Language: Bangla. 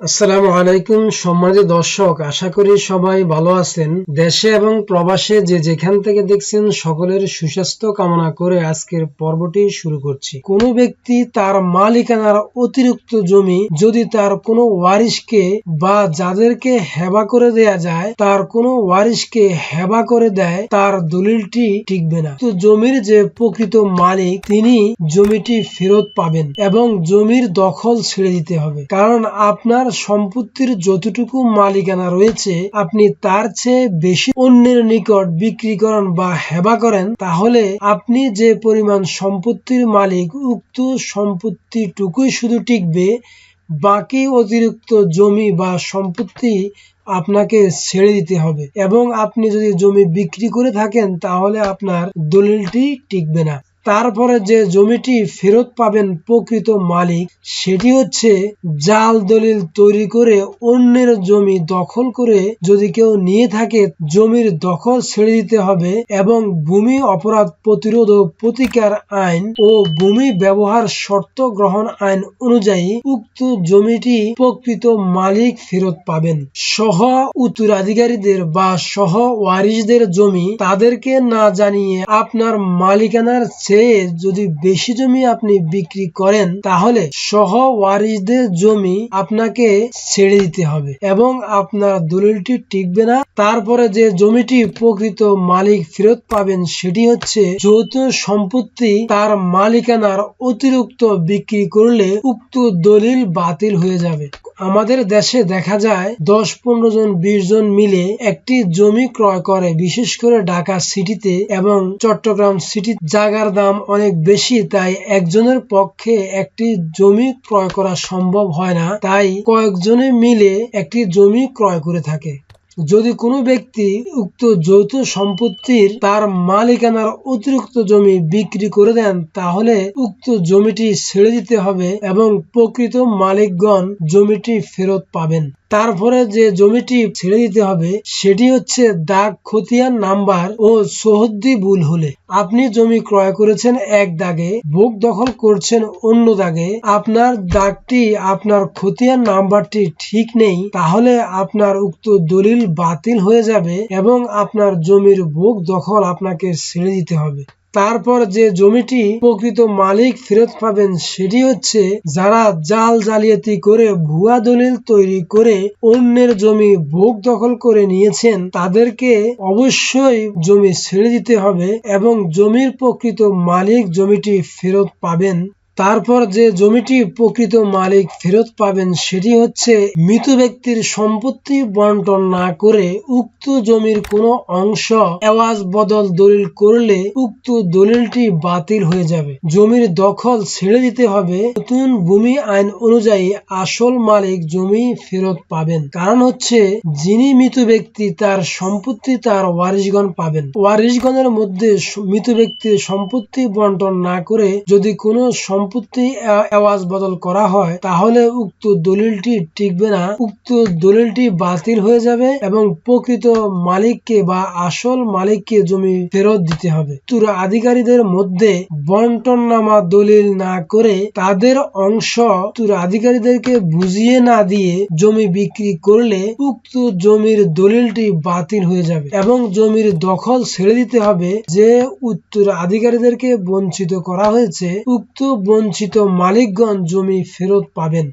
আসসালামু আলাইকুম সম্মানিত দর্শক, আশা করি সবাই ভালো আছেন। দেশে এবং প্রবাসে যে যেখান থেকে দেখছেন সকলের সুস্বাস্থ্য কামনা করে আজকের পর্বটি শুরু করছি। কোন ব্যক্তি তার মালিকানার অতিরিক্ত জমি যদি তার কোনো ওয়ারিশকে বা যাদেরকে হেবা করে দেয়া যায় তার কোনো ওয়ারিশকে হেবা করে দেয়, তার দলিলটি টিকবে না। তো জমির যে প্রকৃত মালিক তিনি জমিটি ফেরত পাবেন এবং জমির দখল ছেড়ে দিতে হবে। কারণ আপনার সম্পত্তির যতটুকু মালিকানা রয়েছে আপনি তার চেয়ে বেশি অন্যের নিকট বিক্রি করেন বা হেবা করেন, তাহলে আপনি যে পরিমাণ সম্পত্তির মালিক উক্ত সম্পত্তিটুকুই শুধু টিকবে, বাকি অতিরিক্ত জমি বা সম্পত্তি আপনাকে ছেড়ে দিতে হবে। এবং আপনি যদি জমি বিক্রি করে থাকেন তাহলে আপনার দলিলটি টিকবে না। তারপরে যে জমিটি ফেরত পাবেন প্রকৃত মালিক, সেটি হচ্ছে জাল দলিল তৈরি করে অন্যের জমি দখল করে যদি কেউ নিয়ে থাকে, জমির দখল ছেড়ে দিতে হবে এবং ভূমি অপরাধ প্রতিরোধ ও প্রতিকার আইন ও ভূমি ব্যবহার শর্ত গ্রহণ আইন অনুযায়ী উক্ত জমিটি প্রকৃত মালিক ফেরত পাবেন। সহ উত্তরাধিকারীদের বা সহ ওয়ারিশদের জমি তাদেরকে না জানিয়ে আপনার মালিকানার চেয়ে যদি বেশি জমি আপনি বিক্রি করেন, তাহলে সহ ওয়ারিশদের জমি আপনাকে ছেড়ে দিতে হবে এবং আপনার দলিলটি টিকবে না। তারপরে যে জমিটি প্রকৃত মালিক ফেরত পাবেন সেটি হচ্ছে যৌথ সম্পত্তি তার মালিকানার অতিরিক্ত বিক্রি করলে উক্ত দলিল বাতিল হয়ে যাবে। আমাদের দেশে দেখা যায় 10-15 জন 20 জন মিলে একটি জমি ক্রয় করে, বিশেষ করে ঢাকা সিটিতে এবং চট্টগ্রাম সিটি জায়গার দাম অনেক বেশি, তাই একজনের পক্ষে একটি জমি ক্রয় করা সম্ভব হয় না, তাই কয়েকজনে মিলে একটি জমি ক্রয় করে থাকে। যদি কোনো ব্যক্তি উক্ত যৌথ সম্পত্তির তার মালিকানার অতিরিক্ত জমি বিক্রি করে দেন, তাহলে উক্ত জমিটি ছেড়ে দিতে হবে এবং প্রকৃত মালিকগণ জমিটি ফেরত পাবেন। তারপরে যে জমিটি ছেড়ে দিতে হবে সেটি হচ্ছে দাগ খতিয়ান নাম্বার ও সহদ্দি ভুল হলে। আপনি জমি ক্রয় করেছেন এক দাগে, ভোগ দখল করছেন অন্য দাগে, আপনার দাগটি আপনার খতিয়ান নাম্বারটি ঠিক নেই, তাহলে আপনার উক্ত দলিল বাতিল হয়ে যাবে এবং আপনার জমির ভোগ দখল আপনাকে ছেড়ে দিতে হবে। তারপর যে জমিটি প্রকৃত মালিক ফেরত পাবেন সেটি হচ্ছে যারা জাল জালিয়াতি করে ভুয়া দলিল তৈরি করে অন্যের জমি ভোগ দখল করে নিয়েছেন, তাদেরকে অবশ্যই জমি ছেড়ে দিতে হবে এবং জমির প্রকৃত মালিক জমিটি ফেরত পাবেন। তারপর যে জমিটি প্রকৃত মালিক ফেরত পাবেন সেটি হচ্ছে মৃত ব্যক্তির সম্পত্তি বন্টন না করে উক্ত জমির কোনো অংশ এওয়াজ বদল দলিল করলে উক্ত দলিলটি বাতিল হয়ে যাবে। জমির দখল ছেড়ে দিতে হবে। নতুন ভূমি আইন অনুযায়ী আসল মালিক জমি ফেরত পাবেন। কারণ হচ্ছে যিনি মৃত ব্যক্তি তার সম্পত্তি তার ওয়ারিশগণ পাবেন। ওয়ারিশগণের মধ্যে মৃত ব্যক্তির সম্পত্তি বন্টন না করে যদি কোনো সম্পত্তি এওয়াজ বদল করা হয়, তাহলে উক্ত দলিলটি টিকবে না, উক্ত দলিলটি বাতিল হয়ে যাবে এবং প্রকৃত মালিককে বা আসল মালিককে জমি ফেরত দিতে হবে। উত্তরাধিকারীদের মধ্যে বন্টননামা দলিল না করে তাদের অংশ উত্তরাধিকারীদেরকে বুঝিয়ে না দিয়ে জমি বিক্রি করলে উক্ত জমির দলিলটি বাতিল হয়ে যাবে এবং জমির দখল ছেড়ে দিতে হবে। যে উত্তরাধিকারীদেরকে বঞ্চিত করা হয়েছে উক্ত বঞ্চিত মালিকগণ জমি ফেরত পাবেন।